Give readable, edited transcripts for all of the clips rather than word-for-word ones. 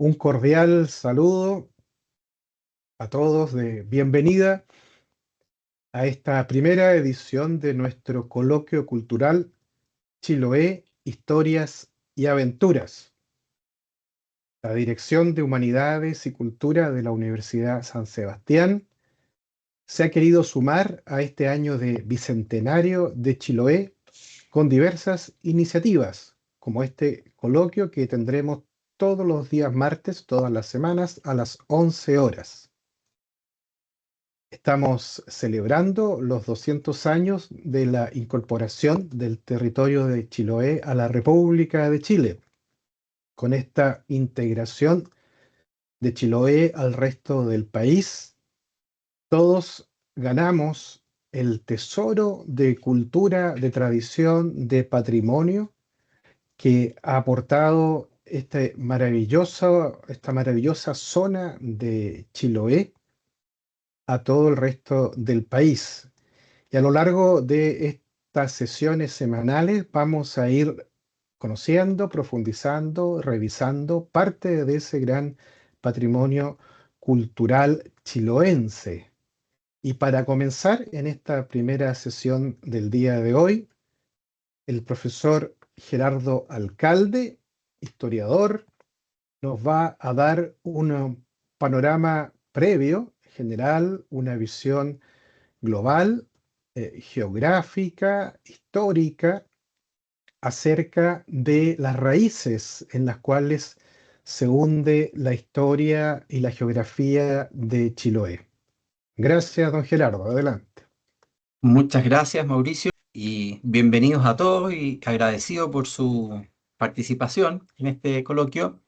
Un cordial saludo a todos de bienvenida a esta primera edición de nuestro coloquio cultural Chiloé, Historias y Aventuras. La Dirección de Humanidades y Cultura de la Universidad San Sebastián se ha querido sumar a este año de bicentenario de Chiloé con diversas iniciativas, como este coloquio que tendremos todos los días martes, todas las semanas, a las 11 horas. Estamos celebrando los 200 años de la incorporación del territorio de Chiloé a la República de Chile. Con esta integración de Chiloé al resto del país, todos ganamos el tesoro de cultura, de tradición, de patrimonio que ha aportado esta maravillosa zona de Chiloé a todo el resto del país. Y a lo largo de estas sesiones semanales vamos a ir conociendo, profundizando, revisando parte de ese gran patrimonio cultural chiloense. Y para comenzar en esta primera sesión del día de hoy, el profesor Gerardo Alcalde, historiador, nos va a dar un panorama previo, general, una visión global, geográfica, histórica, acerca de las raíces en las cuales se hunde la historia y la geografía de Chiloé. Gracias, don Gerardo. Adelante. Muchas gracias, Mauricio, y bienvenidos a todos y agradecido por su participación en este coloquio.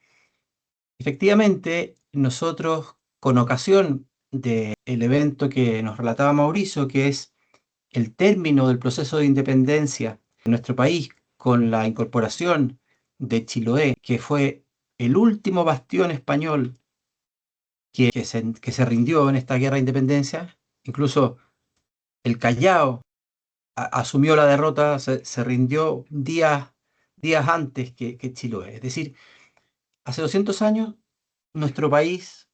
Efectivamente, nosotros, con ocasión del evento que nos relataba Mauricio, que es el término del proceso de independencia de nuestro país con la incorporación de Chiloé, que fue el último bastión español que se rindió en esta guerra de independencia, incluso el Callao asumió la derrota, se rindió días antes que Chiloé. Es decir, hace 200 años nuestro país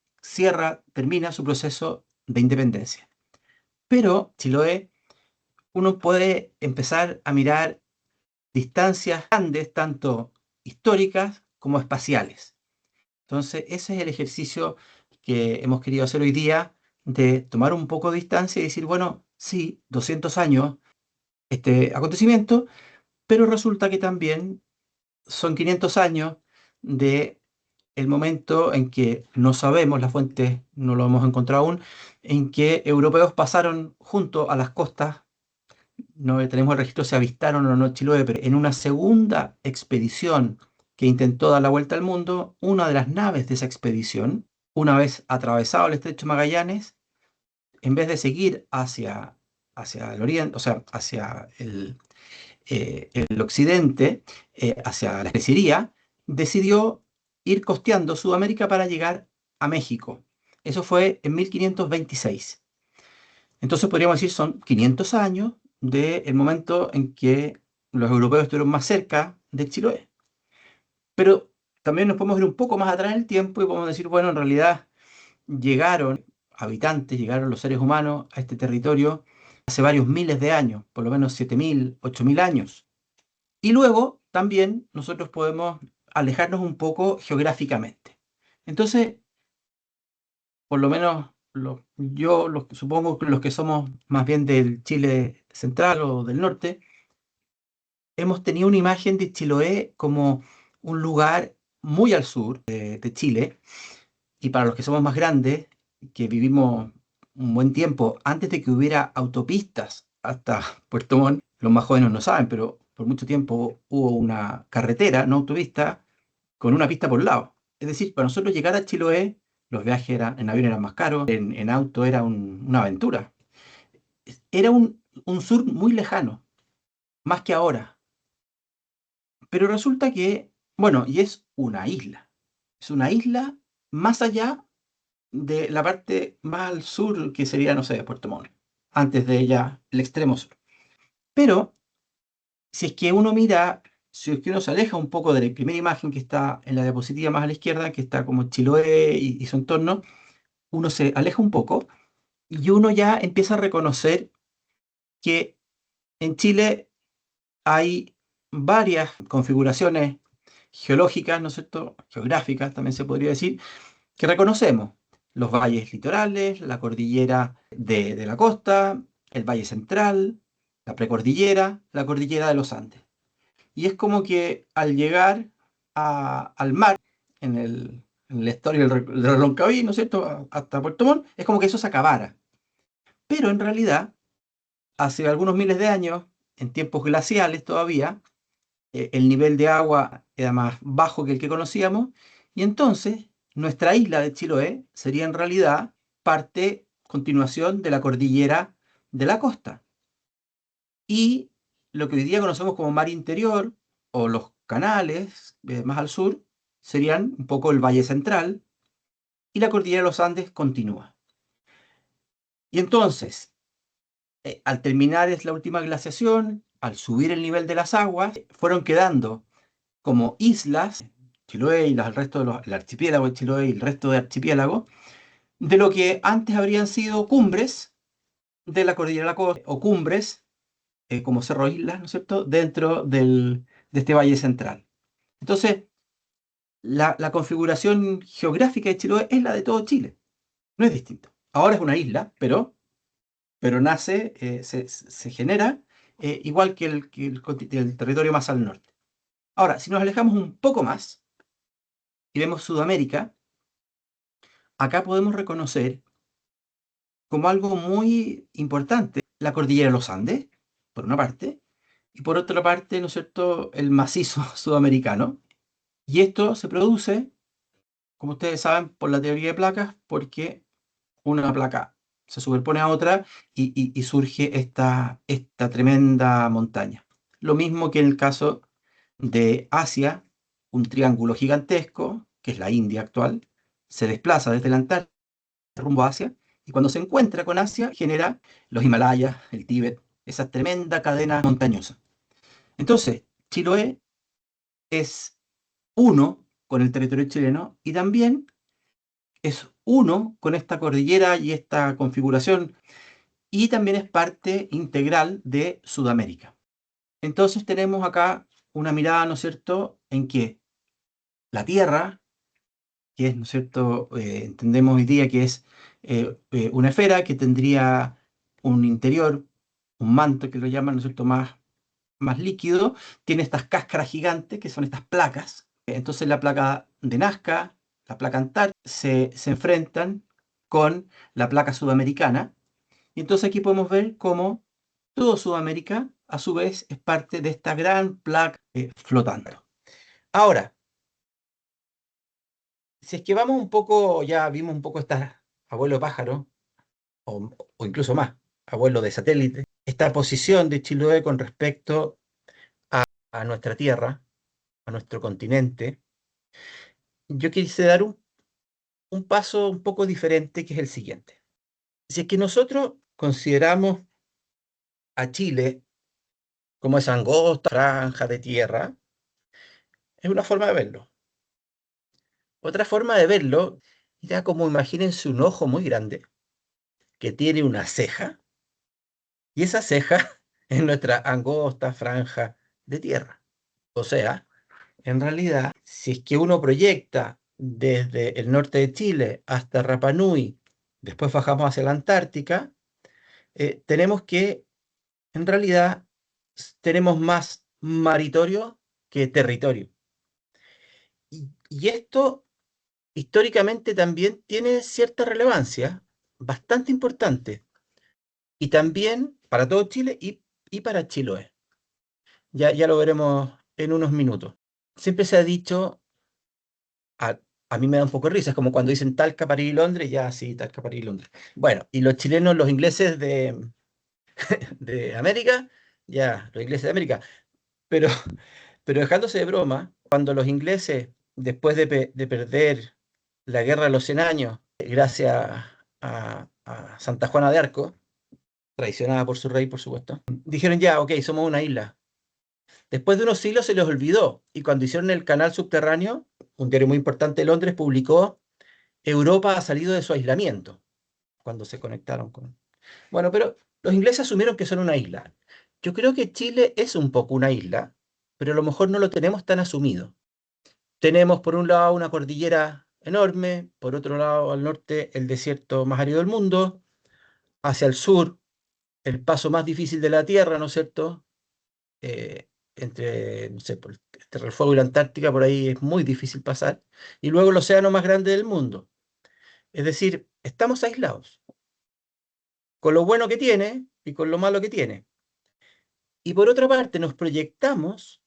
termina su proceso de independencia. Pero Chiloé, uno puede empezar a mirar distancias grandes, tanto históricas como espaciales. Entonces, ese es el ejercicio que hemos querido hacer hoy día, de tomar un poco de distancia y decir, bueno, sí, 200 años este acontecimiento, pero resulta que también son 500 años de el momento en que no sabemos, las fuentes no lo hemos encontrado aún, en que europeos pasaron junto a las costas, no tenemos el registro si avistaron o no Chiloé, pero en una segunda expedición que intentó dar la vuelta al mundo, una de las naves de esa expedición, una vez atravesado el estrecho de Magallanes, en vez de seguir hacia el oriente, o sea, hacia el occidente, hacia la especería, decidió ir costeando Sudamérica para llegar a México. Eso fue en 1526. Entonces podríamos decir son 500 años del momento en que los europeos estuvieron más cerca de Chiloé. Pero también nos podemos ir un poco más atrás en el tiempo y podemos decir, bueno, en realidad llegaron habitantes, llegaron los seres humanos a este territorio hace varios miles de años, por lo menos 7.000, 8.000 años. Y luego también nosotros podemos alejarnos un poco geográficamente. Entonces, por lo menos supongo que los que somos más bien del Chile central o del norte, hemos tenido una imagen de Chiloé como un lugar muy al sur de Chile. Y para los que somos más grandes, que vivimos un buen tiempo antes de que hubiera autopistas hasta Puerto Montt, los más jóvenes no saben, pero por mucho tiempo hubo una carretera, no autopista, con una pista por lado. Es decir, para nosotros llegar a Chiloé, los viajes en avión eran más caros, en auto era una aventura. Era un sur muy lejano, más que ahora. Pero resulta que, bueno, y es una isla. Es una isla más allá de la parte más al sur, que sería, no sé, Puerto Montt, antes de ella, el extremo sur. Pero si es que uno mira si es que uno se aleja un poco de la primera imagen que está en la diapositiva más a la izquierda, que está como Chiloé y su entorno, uno se aleja un poco y uno ya empieza a reconocer que en Chile hay varias configuraciones geológicas, ¿no es cierto? Geográficas también se podría decir, que reconocemos. Los valles litorales, la cordillera de la costa, el valle central, la precordillera, la cordillera de los Andes. Y es como que al llegar al mar, en el estuario del Roncaví, ¿no es cierto?, hasta Puerto Montt, es como que eso se acabara. Pero en realidad, hace algunos miles de años, en tiempos glaciales todavía, el nivel de agua era más bajo que el que conocíamos, y entonces nuestra isla de Chiloé sería en realidad continuación de la cordillera de la costa. Y lo que hoy día conocemos como mar interior o los canales más al sur serían un poco el Valle Central y la cordillera de los Andes continúa. Y entonces, al terminar es la última glaciación, al subir el nivel de las aguas, fueron quedando como islas, Chiloé y el resto el archipiélago de Chiloé y el resto del archipiélago, de lo que antes habrían sido cumbres de la cordillera de la costa o cumbres como Cerro Islas, ¿no es cierto?, dentro de este valle central. Entonces, la configuración geográfica de Chiloé es la de todo Chile, no es distinto. Ahora es una isla, pero nace, se genera igual que el territorio más al norte. Ahora, si nos alejamos un poco más y vemos Sudamérica, acá podemos reconocer como algo muy importante la cordillera de los Andes, por una parte, y por otra parte, ¿no es cierto?, el macizo sudamericano. Y esto se produce, como ustedes saben, por la teoría de placas, porque una placa se superpone a otra y surge esta tremenda montaña. Lo mismo que en el caso de Asia, un triángulo gigantesco, que es la India actual, se desplaza desde la Antártida rumbo a Asia, y cuando se encuentra con Asia, genera los Himalayas, el Tíbet, esa tremenda cadena montañosa. Entonces, Chiloé es uno con el territorio chileno y también es uno con esta cordillera y esta configuración y también es parte integral de Sudamérica. Entonces tenemos acá una mirada, ¿no es cierto?, en que la Tierra, que es, ¿no es cierto?, entendemos hoy día que es una esfera que tendría un interior, un manto que lo llaman, ¿no es cierto?, más líquido, tiene estas cáscaras gigantes que son estas placas. Entonces la placa de Nazca, la placa Antártica, se enfrentan con la placa sudamericana. Y entonces aquí podemos ver cómo todo Sudamérica, a su vez, es parte de esta gran placa flotando. Ahora, si es que vamos un poco, ya vimos un poco esta abuelo pájaro, o incluso más, abuelo de satélite, esta posición de Chiloé con respecto a nuestra Tierra, a nuestro continente, yo quise dar un paso un poco diferente, que es el siguiente. Si es que nosotros consideramos a Chile como esa angosta franja de tierra, es una forma de verlo. Otra forma de verlo, ya como imagínense un ojo muy grande que tiene una ceja, y esa ceja es nuestra angosta franja de tierra. O sea, en realidad, si es que uno proyecta desde el norte de Chile hasta Rapa Nui, después bajamos hacia la Antártica, tenemos que, en realidad, tenemos más maritorio que territorio. Y esto históricamente también tiene cierta relevancia, bastante importante, y también para todo Chile y para Chiloé. Ya lo veremos en unos minutos. Siempre se ha dicho, a, a mí me da un poco de risa, es como cuando dicen Talca, París y Londres, ya sí, Talca, París y Londres. Bueno, y los chilenos, los ingleses de América, ya, los ingleses de América, pero, pero dejándose de broma, cuando los ingleses, después de perder la guerra de los 100 años, gracias a Santa Juana de Arco, traicionada por su rey, por supuesto, dijeron ya, ok, somos una isla. Después de unos siglos se les olvidó, y cuando hicieron el canal subterráneo, un diario muy importante de Londres publicó: Europa ha salido de su aislamiento, cuando se conectaron con... Bueno, pero los ingleses asumieron que son una isla. Yo creo que Chile es un poco una isla, pero a lo mejor no lo tenemos tan asumido. Tenemos por un lado una cordillera enorme, por otro lado al norte el desierto más árido del mundo, hacia el sur el paso más difícil de la Tierra, ¿no es cierto? Entre, no sé, entre el fuego y la Antártica, por ahí es muy difícil pasar, y luego el océano más grande del mundo. Es decir, estamos aislados, con lo bueno que tiene y con lo malo que tiene. Y por otra parte, nos proyectamos,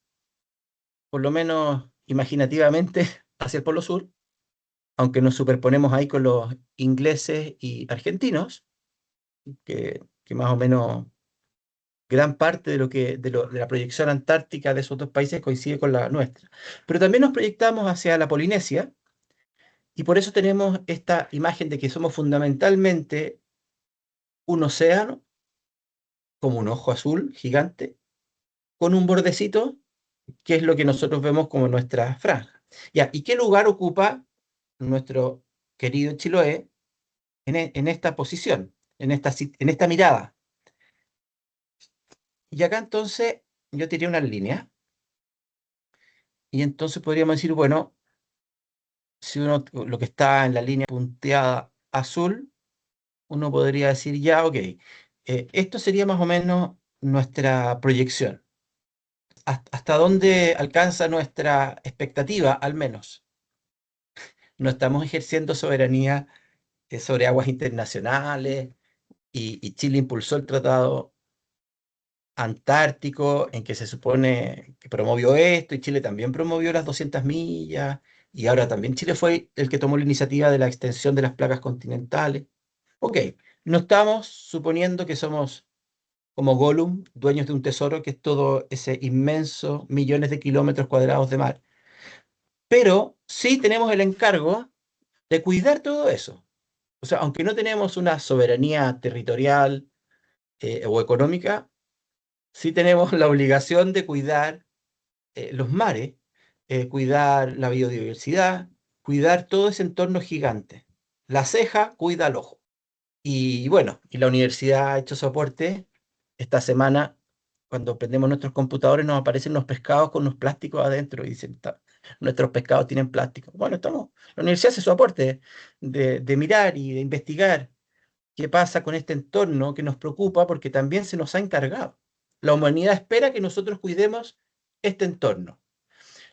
por lo menos imaginativamente, hacia el Polo Sur, aunque nos superponemos ahí con los ingleses y argentinos, que más o menos gran parte de, de la proyección antártica de esos dos países coincide con la nuestra. Pero también nos proyectamos hacia la Polinesia, y por eso tenemos esta imagen de que somos fundamentalmente un océano, como un ojo azul gigante, con un bordecito, que es lo que nosotros vemos como nuestra franja. Ya, ¿y qué lugar ocupa nuestro querido Chiloé en esta posición, en esta mirada? Y acá entonces yo tiré una línea, y entonces podríamos decir, bueno, si uno, lo que está en la línea punteada azul, uno podría decir ya, ok, esto sería más o menos nuestra proyección. ¿Hasta dónde alcanza nuestra expectativa, al menos? No estamos ejerciendo soberanía sobre aguas internacionales, y Chile impulsó el Tratado Antártico, en que se supone que promovió esto, y Chile también promovió las 200 millas, y ahora también Chile fue el que tomó la iniciativa de la extensión de las placas continentales. Ok, no estamos suponiendo que somos como Gollum, dueños de un tesoro que es todo ese inmenso millones de kilómetros cuadrados de mar, pero sí tenemos el encargo de cuidar todo eso. O sea, aunque no tenemos una soberanía territorial o económica, sí tenemos la obligación de cuidar los mares, cuidar la biodiversidad, cuidar todo ese entorno gigante. La ceja cuida al ojo. Y bueno, y la universidad ha hecho su aporte. Esta semana, cuando prendemos nuestros computadores, nos aparecen unos pescados con unos plásticos adentro y dicen: Nuestros pescados tienen plástico". Bueno, la universidad hace su aporte de mirar y de investigar qué pasa con este entorno que nos preocupa, porque también se nos ha encargado. La humanidad espera que nosotros cuidemos este entorno.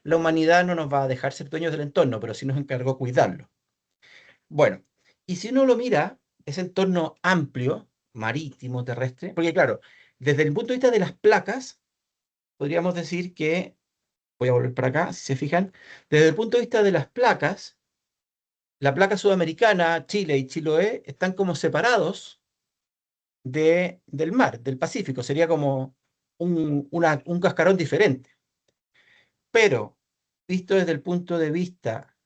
La humanidad no nos va a dejar ser dueños del entorno, pero sí nos encargó cuidarlo. Bueno, y si uno lo mira, ese entorno amplio, marítimo, terrestre, porque claro, desde el punto de vista de las placas, podríamos decir que, voy a volver para acá, si se fijan, desde el punto de vista de las placas, la placa sudamericana, Chile y Chiloé, están como separados del mar, del Pacífico. Sería como un cascarón diferente. Pero, visto desde el punto de vista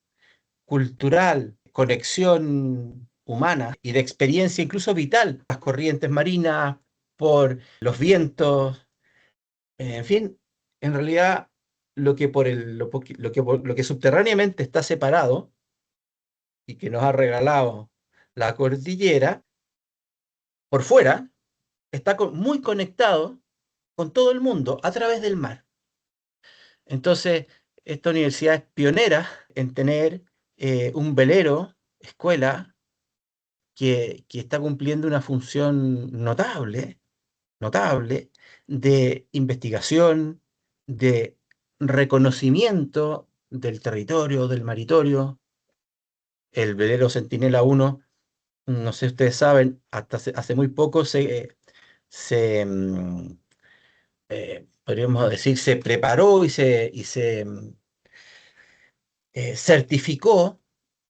cultural, conexión humana y de experiencia incluso vital, las corrientes marinas, por los vientos, en fin, en realidad lo que subterráneamente está separado y que nos ha regalado la cordillera, por fuera, está muy conectado con todo el mundo a través del mar. Entonces, esta universidad es pionera en tener un velero, escuela, que está cumpliendo una función notable, notable, de investigación, de reconocimiento del territorio, del maritorio. El velero Centinela 1, no sé si ustedes saben, hasta hace muy poco podríamos decir, se preparó y se certificó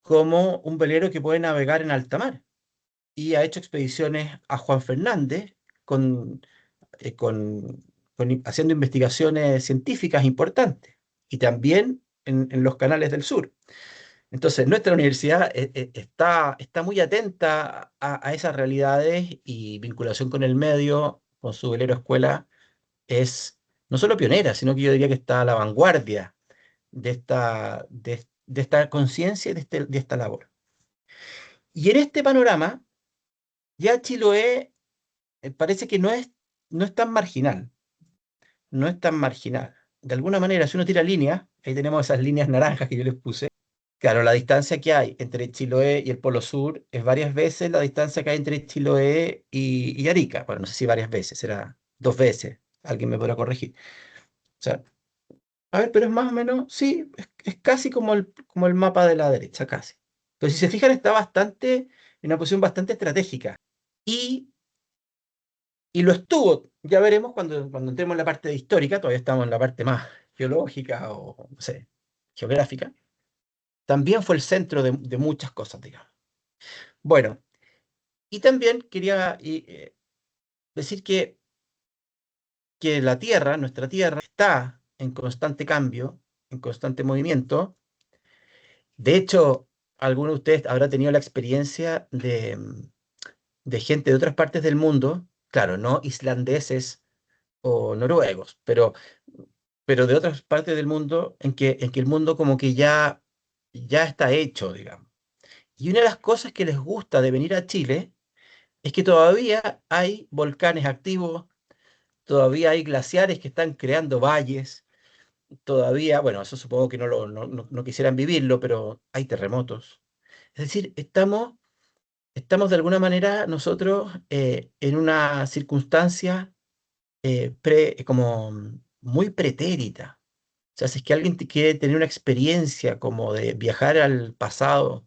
como un velero que puede navegar en alta mar, y ha hecho expediciones a Juan Fernández con, haciendo investigaciones científicas importantes, y también en los canales del sur. Entonces, nuestra universidad está muy atenta a esas realidades, y vinculación con el medio, con su velero escuela, es no solo pionera, sino que yo diría que está a la vanguardia de esta conciencia y de esta labor. Y en este panorama, ya Chiloé parece que no es tan marginal, no es tan marginal. De alguna manera, si uno tira líneas, ahí tenemos esas líneas naranjas que yo les puse. Claro, la distancia que hay entre Chiloé y el Polo Sur es varias veces la distancia que hay entre Chiloé y Arica. Bueno, no sé si varias veces, será 2 veces. Alguien me podrá corregir. O sea, a ver, pero es más o menos, sí, es casi como el mapa de la derecha, casi. Pero si se fijan, está en una posición bastante estratégica. Y, y lo estuvo, ya veremos cuando entremos en la parte histórica, todavía estamos en la parte más geológica o, no sé, geográfica. También fue el centro de muchas cosas, digamos. Bueno, y también quería decir que la Tierra, nuestra Tierra, está en constante cambio, en constante movimiento. De hecho, alguno de ustedes habrá tenido la experiencia de gente de otras partes del mundo, claro, no islandeses o noruegos, pero de otras partes del mundo en que el mundo como que ya está hecho, digamos. Y una de las cosas que les gusta de venir a Chile es que todavía hay volcanes activos, todavía hay glaciares que están creando valles, todavía, bueno, eso supongo que no quisieran vivirlo, pero hay terremotos. Es decir, estamos de alguna manera nosotros en una circunstancia como muy pretérita. O sea, si es que alguien quiere tener una experiencia como de viajar al pasado,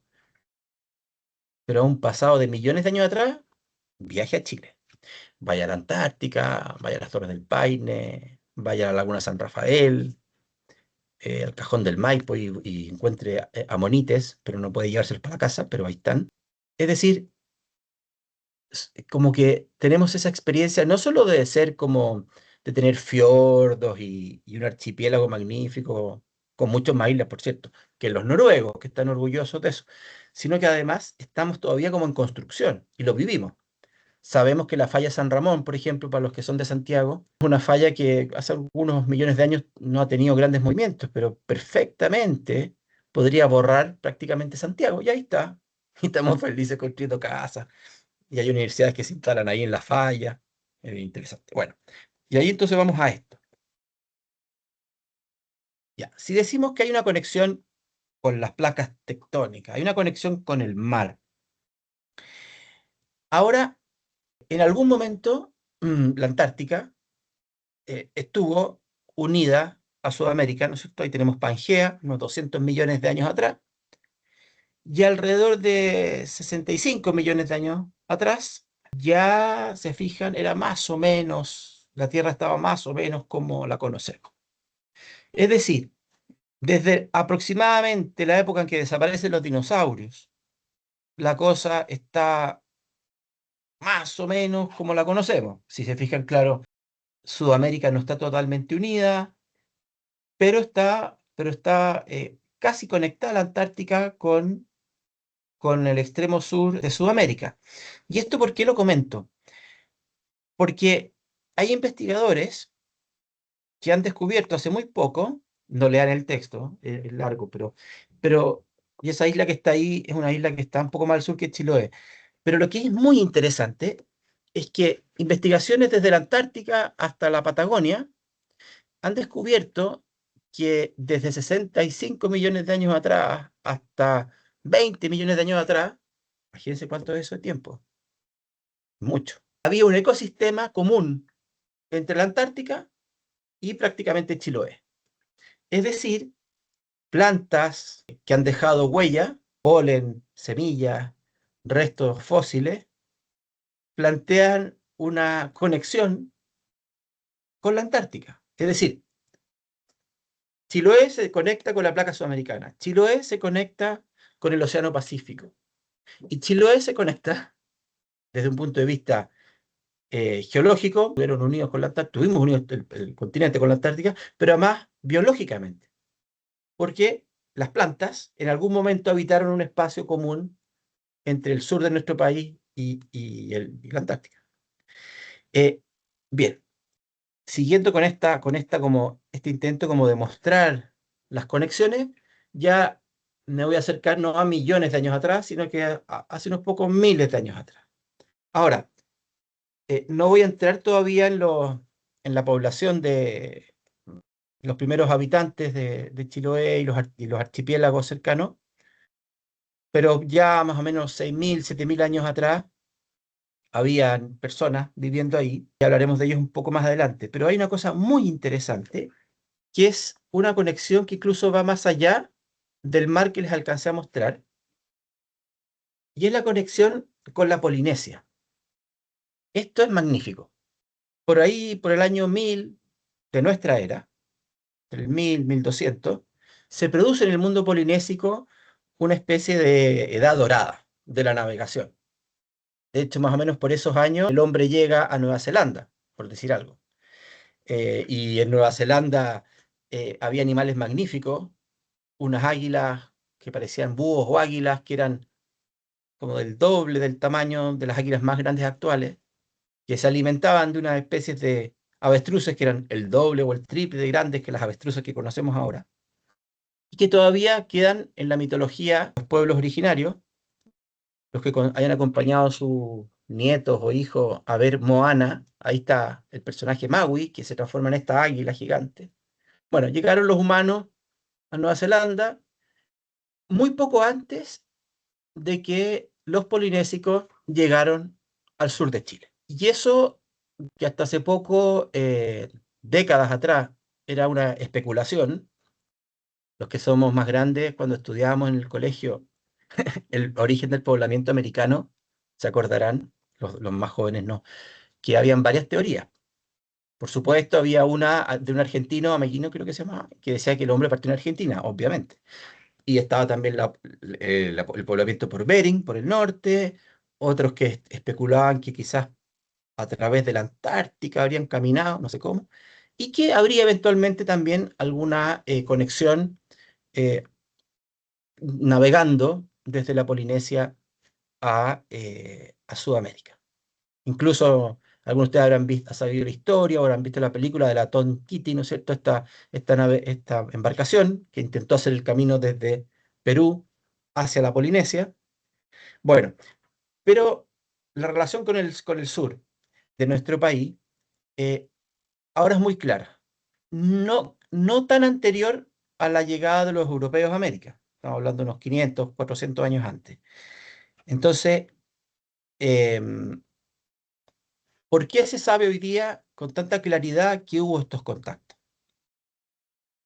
pero a un pasado de millones de años atrás, viaje a Chile. Vaya a la Antártica, vaya a las Torres del Paine, vaya a la Laguna San Rafael, al Cajón del Maipo y encuentre amonites, pero no puede llevárselos para casa, pero ahí están. Es decir, como que tenemos esa experiencia no solo de ser como, de tener fiordos y un archipiélago magnífico, con muchos más islas, por cierto, que los noruegos, que están orgullosos de eso, sino que además estamos todavía como en construcción y lo vivimos. Sabemos que la falla San Ramón, por ejemplo, para los que son de Santiago, es una falla que hace algunos millones de años no ha tenido grandes movimientos, pero perfectamente podría borrar prácticamente Santiago. Y ahí está. Y estamos felices construyendo casas. Y hay universidades que se instalan ahí en la falla. Es interesante. Bueno, y ahí entonces vamos a esto. Ya, si decimos que hay una conexión con las placas tectónicas, hay una conexión con el mar. Ahora, en algún momento, la Antártica estuvo unida a Sudamérica, ¿no es cierto? Ahí tenemos Pangea, unos 200 millones de años atrás, y alrededor de 65 millones de años atrás, ya se fijan, era más o menos, la Tierra estaba más o menos como la conocemos. Es decir, desde aproximadamente la época en que desaparecen los dinosaurios, la cosa está más o menos como la conocemos. Si se fijan, claro, Sudamérica no está totalmente unida, pero está casi conectada la Antártica con el extremo sur de Sudamérica. ¿Y esto por qué lo comento? Porque hay investigadores que han descubierto hace muy poco, no lean el texto, es largo, pero y esa isla que está ahí es una isla que está un poco más al sur que Chiloé. Pero lo que es muy interesante es que investigaciones desde la Antártica hasta la Patagonia han descubierto que desde 65 millones de años atrás hasta 20 millones de años atrás, imagínense cuánto es eso de tiempo, mucho. Había un ecosistema común entre la Antártica y prácticamente Chiloé. Es decir, plantas que han dejado huella, polen, semillas, restos fósiles, plantean una conexión con la Antártica. Es decir, Chiloé se conecta con la placa sudamericana, Chiloé se conecta con el Océano Pacífico y Chiloé se conecta desde un punto de vista geológico, estuvieron unidos con la Antártica, tuvimos unidos el continente con la Antártica, pero además biológicamente, porque las plantas en algún momento habitaron un espacio común entre el sur de nuestro país y la Antártica. Eh, bien, siguiendo con esta como este intento como de mostrar las conexiones, ya me voy a acercar no a millones de años atrás, sino que hace unos pocos miles de años atrás. Ahora, no voy a entrar todavía en la población de los primeros habitantes de Chiloé y los archipiélagos cercanos, pero ya más o menos 6.000, 7.000 años atrás habían personas viviendo ahí, y hablaremos de ellos un poco más adelante. Pero hay una cosa muy interesante, que es una conexión que incluso va más allá del mar que les alcancé a mostrar, y es la conexión con la Polinesia. Esto es magnífico. Por ahí, por el año 1000 de nuestra era, el 1200, se produce en el mundo polinésico una especie de edad dorada de la navegación. De hecho, más o menos por esos años, el hombre llega a Nueva Zelanda, por decir algo. Y en Nueva Zelanda había animales magníficos, unas águilas que parecían búhos o águilas que eran como del doble del tamaño de las águilas más grandes actuales, que se alimentaban de unas especies de avestruces que eran el doble o el triple de grandes que las avestruces que conocemos ahora, y que todavía quedan en la mitología de los pueblos originarios, los que hayan acompañado a sus nietos o hijos a ver Moana. Ahí está el personaje Maui, que se transforma en esta águila gigante. Bueno, llegaron los humanos a Nueva Zelanda muy poco antes de que los polinésicos llegaron al sur de Chile. Y eso, que hasta hace poco, décadas atrás, era una especulación. Los que somos más grandes, cuando estudiábamos en el colegio el origen del poblamiento americano, se acordarán, los más jóvenes no, que habían varias teorías. Por supuesto, había una de un argentino, Ameguino creo que se llama, que decía que el hombre partió en Argentina, obviamente. Y estaba también el poblamiento por Bering, por el norte, otros que especulaban que quizás a través de la Antártica habrían caminado, no sé cómo, y que habría eventualmente también alguna conexión eh, navegando desde la Polinesia a Sudamérica. Incluso algunos de ustedes habrán sabido la historia o habrán visto la película de la Tom Kitty, ¿no es cierto? Esta embarcación que intentó hacer el camino desde Perú hacia la Polinesia. Bueno, pero la relación con el sur de nuestro país eh, ahora es muy clara. No, no tan anterior a la llegada de los europeos a América. Estamos hablando de unos 500, 400 años antes. Entonces, em, ¿por qué se sabe hoy día con tanta claridad que hubo estos contactos?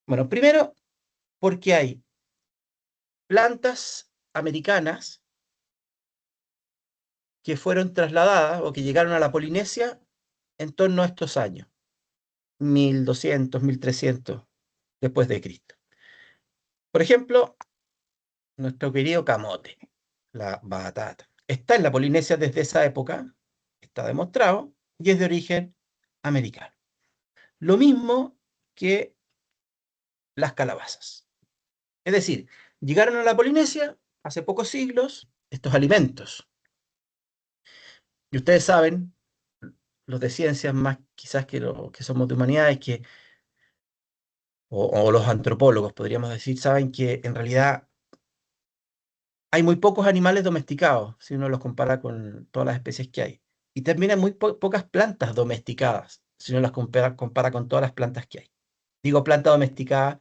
Bueno, primero, porque hay plantas americanas que fueron trasladadas o que llegaron a la Polinesia en torno a estos años, 1200, 1300 después de Cristo. Por ejemplo, nuestro querido camote, la batata, está en la Polinesia desde esa época, está demostrado, y es de origen americano. Lo mismo que las calabazas. Es decir, llegaron a la Polinesia hace pocos siglos estos alimentos. Y ustedes saben, los de ciencias más quizás que los que somos de humanidades, o los antropólogos podríamos decir, saben que en realidad hay muy pocos animales domesticados si uno los compara con todas las especies que hay. Y también hay muy pocas plantas domesticadas si uno las compara con todas las plantas que hay. Digo planta domesticada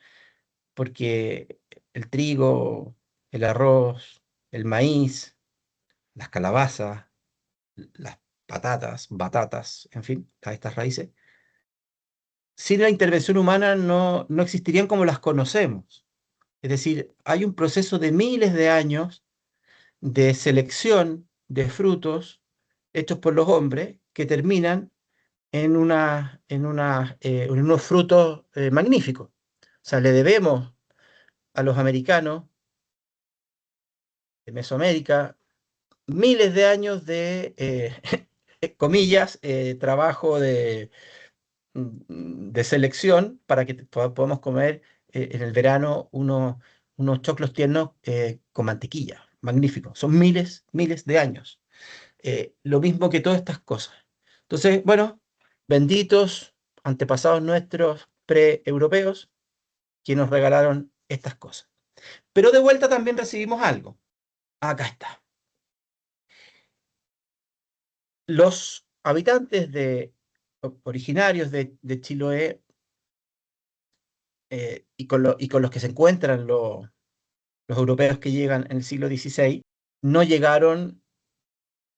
porque el trigo, el arroz, el maíz, las calabazas, las patatas, batatas, en fin, a estas raíces, sin la intervención humana no existirían como las conocemos. Es decir, hay un proceso de miles de años de selección de frutos hechos por los hombres que terminan en unos frutos magníficos. O sea, le debemos a los americanos de Mesoamérica miles de años de, comillas, trabajo de selección para que podamos comer en el verano unos choclos tiernos con mantequilla. Magnífico. Son miles, miles de años. Lo mismo que todas estas cosas. Entonces, bueno, benditos antepasados nuestros pre-europeos que nos regalaron estas cosas. Pero de vuelta también recibimos algo. Acá está. Los habitantes originarios de Chiloé y con los que se encuentran los europeos que llegan en el siglo XVI, no llegaron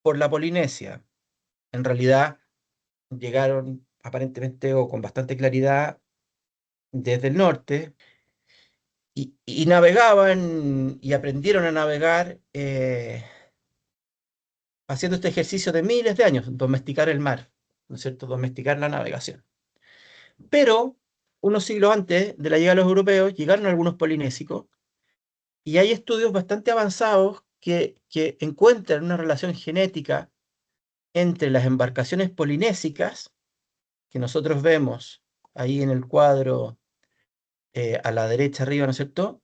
por la Polinesia. En realidad llegaron aparentemente o con bastante claridad desde el norte y navegaban y aprendieron a navegar haciendo este ejercicio de miles de años, domesticar el mar, ¿no es cierto? Domesticar la navegación. Pero unos siglos antes de la llegada de los europeos llegaron algunos polinésicos y hay estudios bastante avanzados que encuentran una relación genética entre las embarcaciones polinésicas que nosotros vemos ahí en el cuadro a la derecha arriba, ¿no es cierto?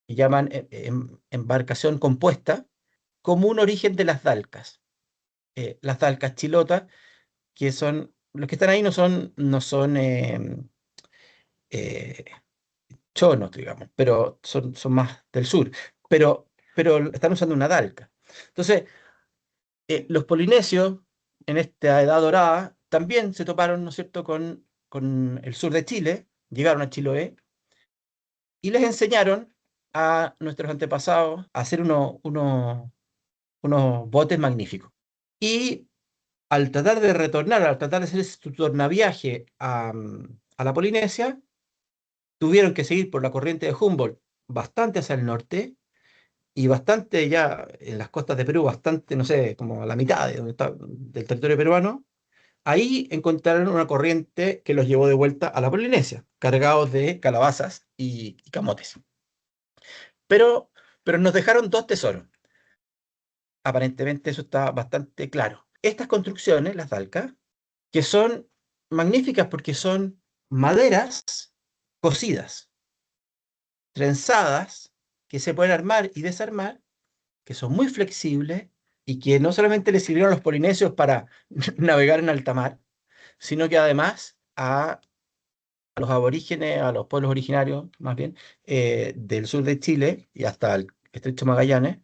Y llaman embarcación compuesta, como un origen de las dalcas chilotas, que son, los que están ahí no son eh, chonos, digamos, pero son más del sur, pero están usando una dalca. Entonces, los polinesios, en esta edad dorada, también se toparon, ¿no es cierto?, con el sur de Chile, llegaron a Chiloé, y les enseñaron a nuestros antepasados a hacer unos botes magníficos. Y al tratar de retornar, al tratar de hacer su tornaviaje a la Polinesia, tuvieron que seguir por la corriente de Humboldt bastante hacia el norte y bastante ya en las costas de Perú, bastante, no sé, como a la mitad del territorio peruano. Ahí encontraron una corriente que los llevó de vuelta a la Polinesia, cargados de calabazas y camotes. Pero, pero nos dejaron dos tesoros. Aparentemente eso está bastante claro. Estas construcciones, las dalcas, que son magníficas porque son maderas cocidas, trenzadas, que se pueden armar y desarmar, que son muy flexibles y que no solamente les sirvieron a los polinesios para navegar en alta mar, sino que además a los aborígenes, a los pueblos originarios, más bien, del sur de Chile y hasta el Estrecho Magallanes,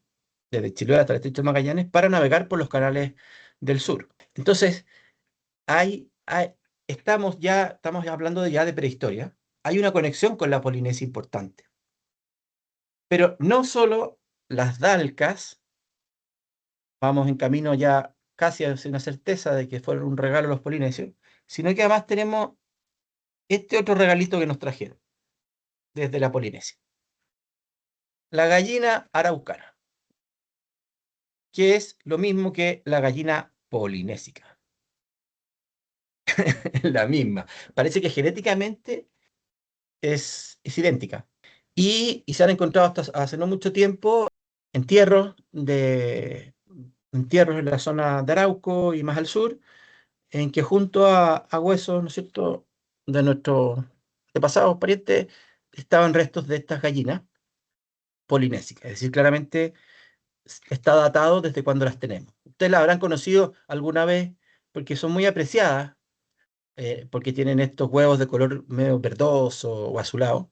desde Chiloé hasta el Estrecho Magallanes, para navegar por los canales del sur. Entonces, hay, hay- estamos hablando ya de prehistoria. Hay una conexión con la Polinesia importante. Pero no solo las dalcas, vamos en camino ya casi a una certeza de que fueron un regalo a los polinesios, sino que además tenemos este otro regalito que nos trajeron desde la Polinesia. La gallina araucana, que es lo mismo que la gallina polinésica. La misma. Parece que genéticamente es idéntica. Y se han encontrado hasta hace no mucho tiempo entierros en la zona de Arauco y más al sur, en que junto a huesos, ¿no es cierto?, de nuestros antepasados parientes, estaban restos de estas gallinas polinésicas. Es decir, claramente está datado desde cuando las tenemos. Ustedes las habrán conocido alguna vez porque son muy apreciadas, porque tienen estos huevos de color medio verdoso o azulado,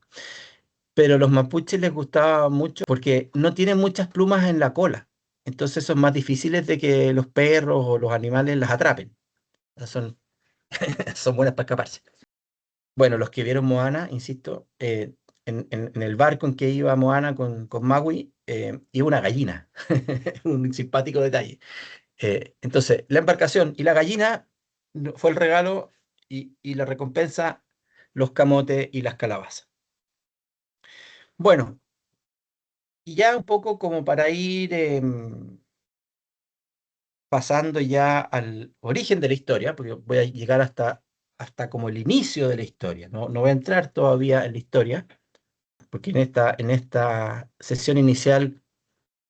pero a los mapuches les gustaba mucho porque no tienen muchas plumas en la cola, entonces son más difíciles de que los perros o los animales las atrapen. Son, son buenas para escaparse. Bueno, los que vieron Moana, insisto, en el barco en que iba Moana con Maui, iba una gallina, un simpático detalle. Entonces, la embarcación y la gallina fue el regalo y la recompensa, los camotes y las calabazas. Bueno, y ya un poco como para ir pasando ya al origen de la historia, porque voy a llegar hasta como el inicio de la historia, no voy a entrar todavía en la historia, porque en esta sesión inicial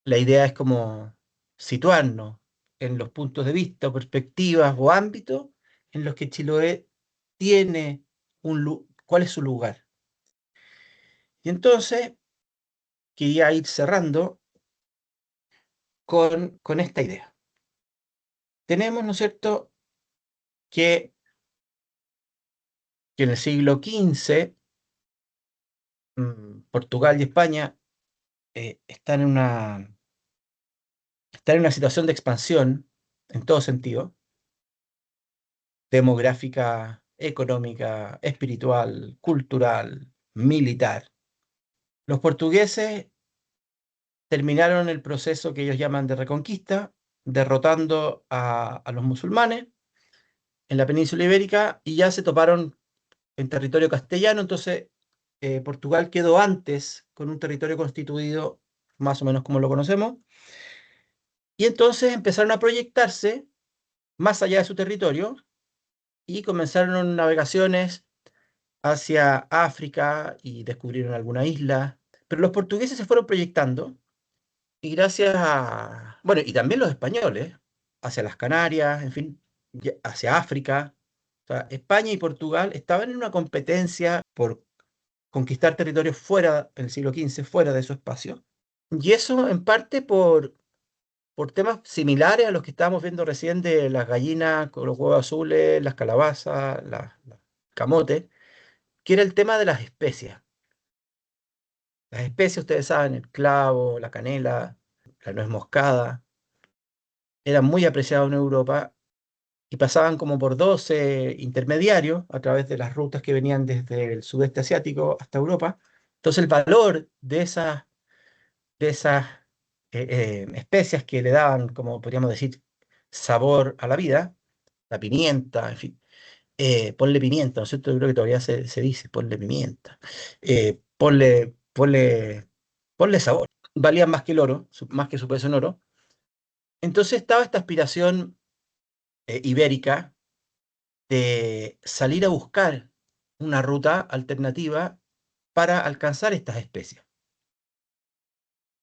la idea es como situarnos en los puntos de vista, o perspectivas o ámbitos en los que Chiloé tiene cuál es su lugar. Y entonces quería ir cerrando con esta idea. Tenemos, ¿no es cierto?, que que en el siglo XV Portugal y España están en una situación de expansión en todo sentido, demográfica, económica, espiritual, cultural, militar. Los portugueses terminaron el proceso que ellos llaman de reconquista, derrotando a los musulmanes en la península ibérica y ya se toparon en territorio castellano, entonces Portugal quedó antes con un territorio constituido más o menos como lo conocemos, y entonces empezaron a proyectarse más allá de su territorio y comenzaron navegaciones hacia África y descubrieron alguna isla, pero los portugueses se fueron proyectando y gracias a, bueno, y también los españoles, hacia las Canarias, en fin, hacia África. O sea, España y Portugal estaban en una competencia por conquistar territorios fuera, en el siglo XV, fuera de su espacio. Y eso en parte por temas similares a los que estábamos viendo recién de las gallinas con los huevos azules, las calabazas, las camotes, que era el tema de las especias. Las especias, ustedes saben, el clavo, la canela, la nuez moscada, eran muy apreciados en Europa y pasaban como por 12 intermediarios a través de las rutas que venían desde el sudeste asiático hasta Europa. Entonces el valor de esas especias que le daban, como podríamos decir, sabor a la vida, la pimienta, en fin, ponle pimienta, ¿no es cierto? Yo creo que todavía se dice, ponle pimienta, ponle sabor. Valían más que el oro, más que su peso en oro. Entonces estaba esta aspiración ibérica de salir a buscar una ruta alternativa para alcanzar estas especies.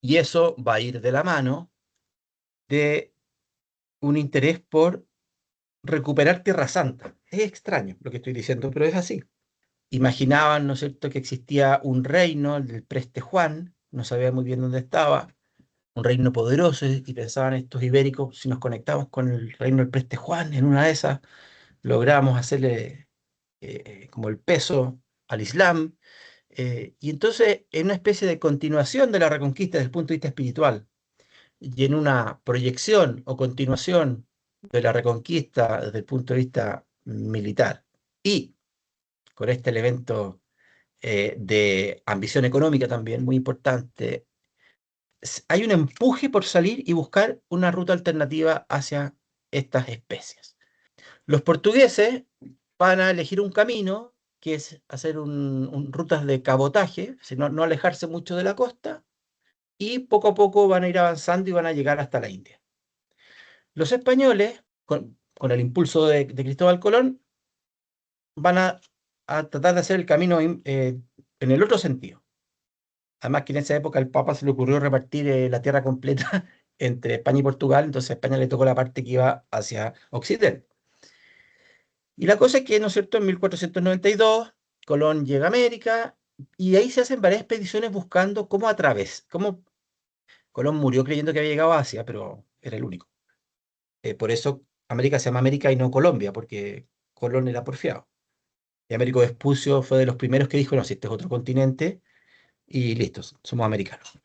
Y eso va a ir de la mano de un interés por recuperar Tierra Santa. Es extraño lo que estoy diciendo, pero es así. Imaginaban, ¿no es cierto?, que existía un reino, el del Preste Juan, no sabía muy bien dónde estaba, un reino poderoso, y pensaban estos ibéricos, si nos conectamos con el reino del Preste Juan, en una de esas logramos hacerle como el peso al Islam. Y entonces, en una especie de continuación de la reconquista desde el punto de vista espiritual, y en una proyección o continuación de la reconquista desde el punto de vista militar, y con este elemento de ambición económica también muy importante, hay un empuje por salir y buscar una ruta alternativa hacia estas especies. Los portugueses van a elegir un camino que es hacer rutas de cabotaje, no alejarse mucho de la costa, y poco a poco van a ir avanzando y van a llegar hasta la India. Los españoles, con el impulso de Cristóbal Colón, van a tratar de hacer el camino en el otro sentido. Además que en esa época al Papa se le ocurrió repartir la tierra completa entre España y Portugal, entonces a España le tocó la parte que iba hacia Occidente. Y la cosa es que, ¿no es cierto?, en 1492 Colón llega a América y ahí se hacen varias expediciones buscando cómo cómo Colón murió creyendo que había llegado a Asia, pero era el único. Por eso América se llama América y no Colombia, porque Colón era porfiado. Y Américo Vespucio fue de los primeros que dijo, no, si este es otro continente, y listos, somos americanos.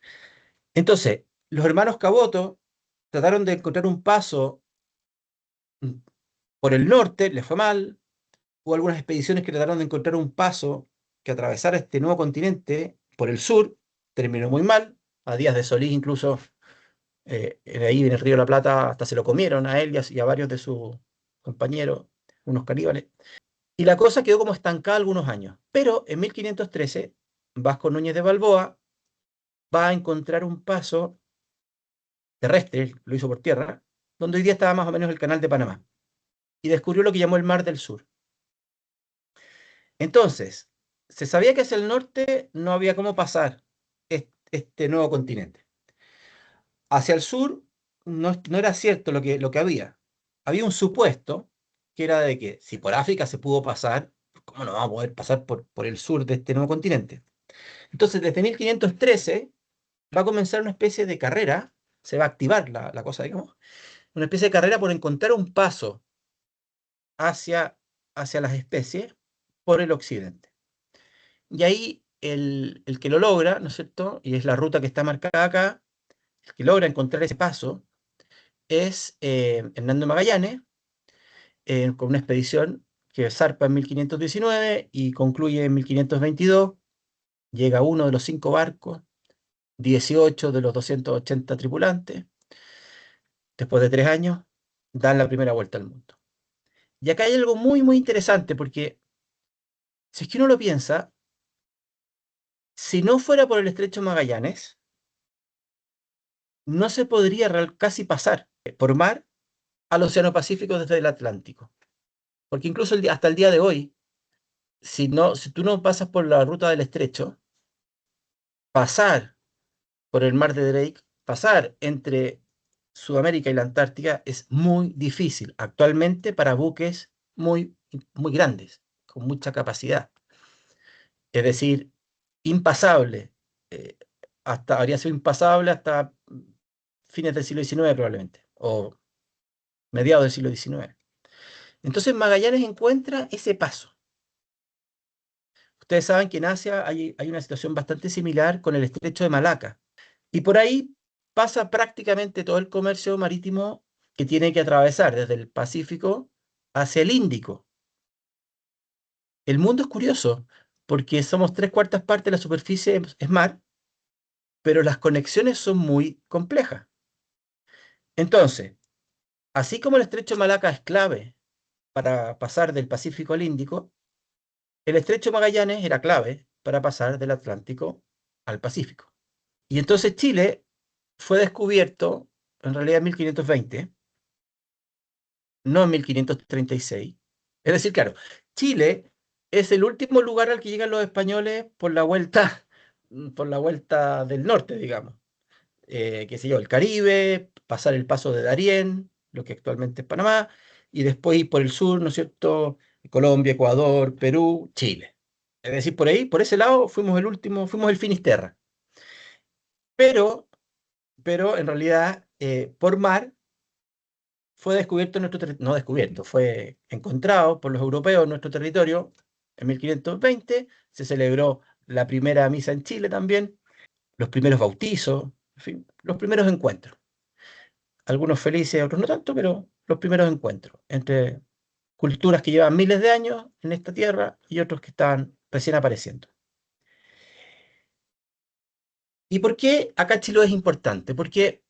Entonces, los hermanos Caboto trataron de encontrar un paso mm, por el norte, les fue mal. Hubo algunas expediciones que trataron de encontrar un paso que atravesara este nuevo continente por el sur, terminó muy mal. A Díaz de Solís, incluso, ahí en el Río de la Plata, hasta se lo comieron a él y a varios de sus compañeros, unos caníbales. Y la cosa quedó como estancada algunos años. Pero en 1513, Vasco Núñez de Balboa va a encontrar un paso terrestre, lo hizo por tierra, donde hoy día estaba más o menos el canal de Panamá, y descubrió lo que llamó el Mar del Sur. Entonces, se sabía que hacia el norte no había cómo pasar este nuevo continente. Hacia el sur no era cierto lo que había. Había un supuesto que era de que si por África se pudo pasar, ¿cómo no vamos a poder pasar por el sur de este nuevo continente? Entonces, desde 1513 va a comenzar una especie de carrera, se va a activar la cosa, digamos, una especie de carrera por encontrar un paso hacia las especies, por el occidente. Y ahí el que lo logra, ¿no es cierto? Y es la ruta que está marcada acá, el que logra encontrar ese paso es Hernando Magallanes, con una expedición que zarpa en 1519 y concluye en 1522. Llega uno de los 5 barcos, 18 de los 280 tripulantes. Después de 3 años, dan la primera vuelta al mundo. Y acá hay algo muy, muy interesante, porque si es que uno lo piensa, si no fuera por el estrecho Magallanes, no se podría casi pasar por mar al Océano Pacífico desde el Atlántico. Porque incluso hasta el día de hoy, si tú no pasas por la ruta del estrecho, pasar por el mar de Drake, pasar entre Sudamérica y la Antártica es muy difícil actualmente para buques muy, muy grandes, con mucha capacidad. Es decir, impasable. eh, Habría sido impasable hasta fines del siglo XIX probablemente, o mediados del siglo XIX. Entonces Magallanes encuentra ese paso. Ustedes saben que en Asia hay una situación bastante similar con el estrecho de Malaca. Y por ahí pasa prácticamente todo el comercio marítimo que tiene que atravesar desde el Pacífico hacia el Índico. El mundo es curioso, porque somos 3/4 de la superficie es mar, pero las conexiones son muy complejas. Entonces, así como el estrecho de Malaca es clave para pasar del Pacífico al Índico, el estrecho de Magallanes era clave para pasar del Atlántico al Pacífico. Y entonces Chile fue descubierto en realidad en 1520, no en 1536. Es decir, claro, Chile es el último lugar al que llegan los españoles por la vuelta del norte, digamos. Qué sé yo, el Caribe, pasar el paso de Darién, lo que actualmente es Panamá, y después ir por el sur, ¿no es cierto? Colombia, Ecuador, Perú, Chile. Es decir, por ahí, por ese lado, fuimos el último, fuimos el Finisterra. Pero, pero en realidad, por mar, fue descubierto nuestro territorio, no descubierto, fue encontrado por los europeos en nuestro territorio en 1520. Se celebró la primera misa en Chile también, los primeros bautizos, en fin, los primeros encuentros. Algunos felices, otros no tanto, pero los primeros encuentros entre culturas que llevan miles de años en esta tierra y otros que estaban recién apareciendo. ¿Y por qué acá Chiloé es importante? Porque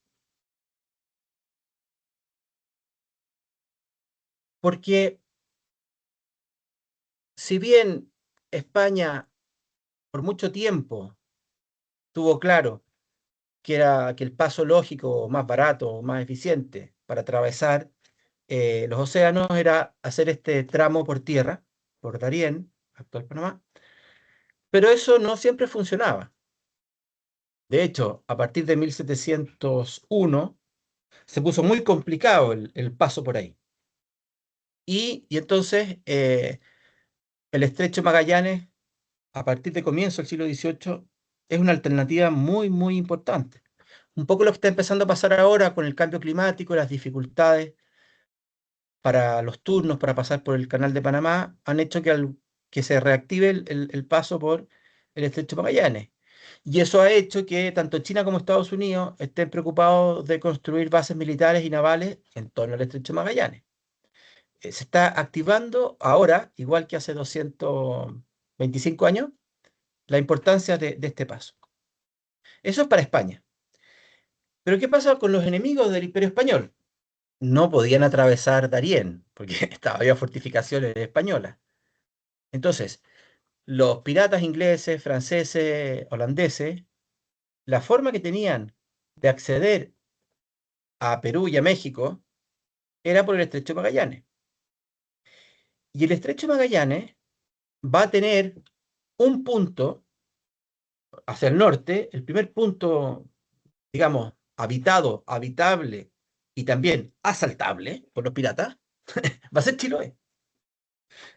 si bien España por mucho tiempo tuvo claro que el paso lógico, más barato, más eficiente para atravesar los océanos era hacer este tramo por tierra, por Darién, actual Panamá, pero eso no siempre funcionaba. De hecho, a partir de 1701 se puso muy complicado el paso por ahí. Y entonces el estrecho Magallanes, a partir de comienzo del siglo XVIII, es una alternativa muy, muy importante. Un poco lo que está empezando a pasar ahora con el cambio climático, las dificultades para los turnos para pasar por el Canal de Panamá, han hecho que se reactive el paso por el estrecho Magallanes. Y eso ha hecho que tanto China como Estados Unidos estén preocupados de construir bases militares y navales en torno al estrecho Magallanes. Se está activando ahora, igual que hace 225 años, la importancia de este paso. Eso es para España. Pero ¿qué pasa con los enemigos del Imperio Español? No podían atravesar Darién, porque había fortificaciones españolas. Entonces, los piratas ingleses, franceses, holandeses, la forma que tenían de acceder a Perú y a México era por el estrecho de Magallanes. Y el estrecho de Magallanes va a tener un punto hacia el norte, el primer punto, digamos, habitado, habitable y también asaltable por los piratas, va a ser Chiloé.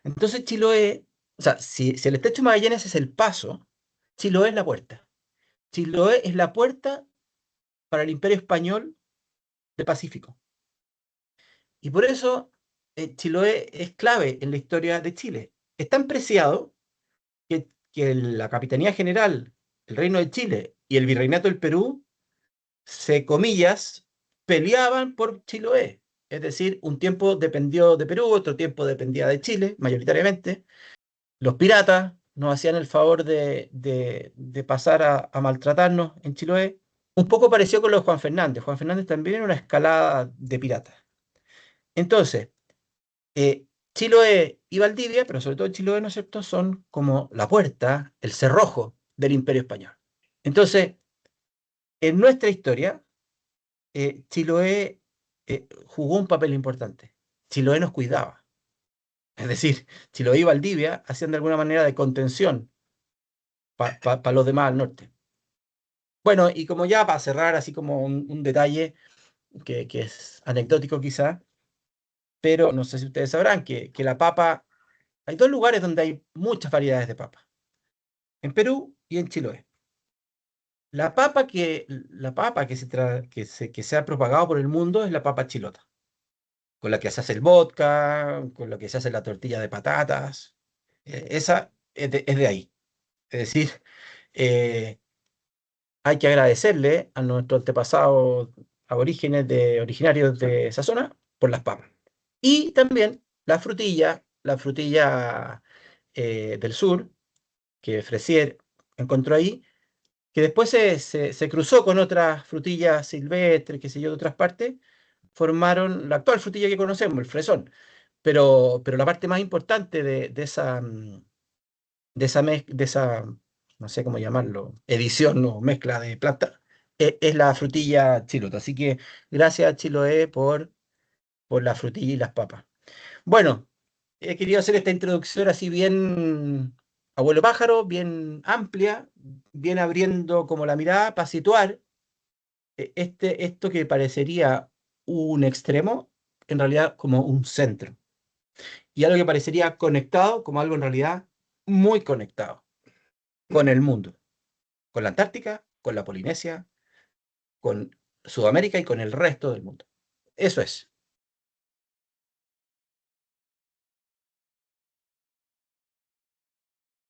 Entonces Chiloé, o sea, si el estrecho de Magallanes es el paso, Chiloé es la puerta. Chiloé es la puerta para el Imperio Español del Pacífico. Y por eso Chiloé es clave en la historia de Chile. es tan preciado que la Capitanía General, el Reino de Chile y el Virreinato del Perú, comillas, peleaban por Chiloé. Es decir, un tiempo dependió de Perú, otro tiempo dependía de Chile, mayoritariamente. Los piratas nos hacían el favor de pasar a maltratarnos en Chiloé. Un poco pareció con los Juan Fernández. Juan Fernández también era una escalada de piratas. Entonces, eh, Chiloé y Valdivia, pero sobre todo Chiloé, ¿no es cierto?, son como la puerta, el cerrojo del Imperio Español. Entonces, en nuestra historia, Chiloé jugó un papel importante. Chiloé nos cuidaba. Es decir, Chiloé y Valdivia hacían de alguna manera de contención para los demás al norte. Bueno, y como ya para cerrar, así como un detalle que es anecdótico quizá, pero no sé si ustedes sabrán que la papa, hay dos lugares donde hay muchas variedades de papa, en Perú y en Chiloé. La papa que se ha propagado por el mundo es la papa chilota, con la que se hace el vodka, con la que se hace la tortilla de patatas. Esa es de ahí. Es decir, eh, hay que agradecerle a nuestros antepasados originarios de esa zona por las papas. Y también la frutilla del sur, que Fresier encontró ahí, que después se cruzó con otras frutillas silvestres, qué sé yo, de otras partes, formaron la actual frutilla que conocemos, el fresón. Pero la parte más importante de esa, no sé cómo llamarlo, edición o mezcla de planta, es la frutilla chilota. Así que gracias a Chiloé por la frutilla y las papas. Bueno, he querido hacer esta introducción así bien abuelo pájaro, bien amplia, bien abriendo como la mirada para situar esto que parecería un extremo, en realidad como un centro. Y algo que parecería conectado como algo en realidad muy conectado con el mundo, con la Antártica, con la Polinesia, con Sudamérica y con el resto del mundo. Eso es.